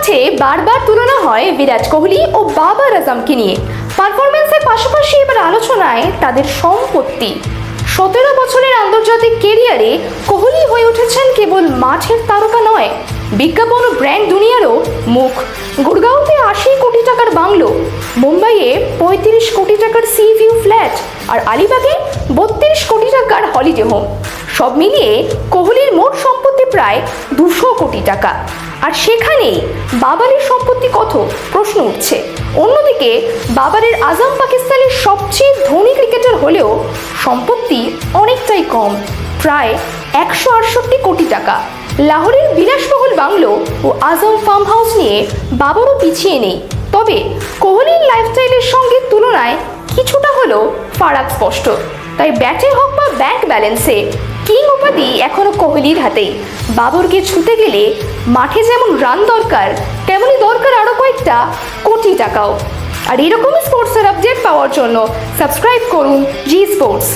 মাঠে বারবার তুলনা হয় বিরাট কোহলি ও বাবার আজমকে নিয়ে। পারফরমেন্সের পাশাপাশি এবার আলোচনায় তাদের সম্পত্তি। 17 বছরের আন্তর্জাতিক কেরিয়ারে কোহলি হয়ে উঠেছেন কেবল মাঠের তারকা নয়, বিজ্ঞাপন ও ব্র্যান্ড দুনিয়ারও মুখ। গুড়গাঁওতে 80 কোটি টাকার বাংলো, মুম্বাইয়ে 35 কোটি টাকার সি ভিউ ফ্ল্যাট, আর আলিবাগে 32 কোটি টাকার হলিডে হোম। সব মিলিয়ে কোহলির মোট সম্পত্তি প্রায় 200 কোটি টাকা। আর সেখানেই বাবরের সম্পত্তি কত প্রশ্ন উঠছে। অন্যদিকে বাবরের আজম পাকিস্তানের সবচেয়ে ধনী ক্রিকেটার হলেও সম্পত্তি অনেকটাই কম, প্রায় 168 কোটি টাকা। লাহোরের বিলাসবহুল বাংলো ও আজম ফার্ম হাউস নিয়ে বাবরও পিছিয়ে নেই। তবে কোহলির লাইফস্টাইলের সঙ্গে তুলনায় কিছুটা হলেও ফারাক স্পষ্ট। তাই ব্যাটে হোক বা ব্যাংক ব্যালেন্সে কিং উপাধি এখনো কোহলির হাতেই। বাবরকে ছুতে গেলে মাঠে যেমন রান দরকার, তেমনই দরকার আরও কয়েকটা কোটি টাকাও। আর এরকমই স্পোর্টসের আপডেট পাওয়ার জন্য সাবস্ক্রাইব করুন জি স্পোর্টস।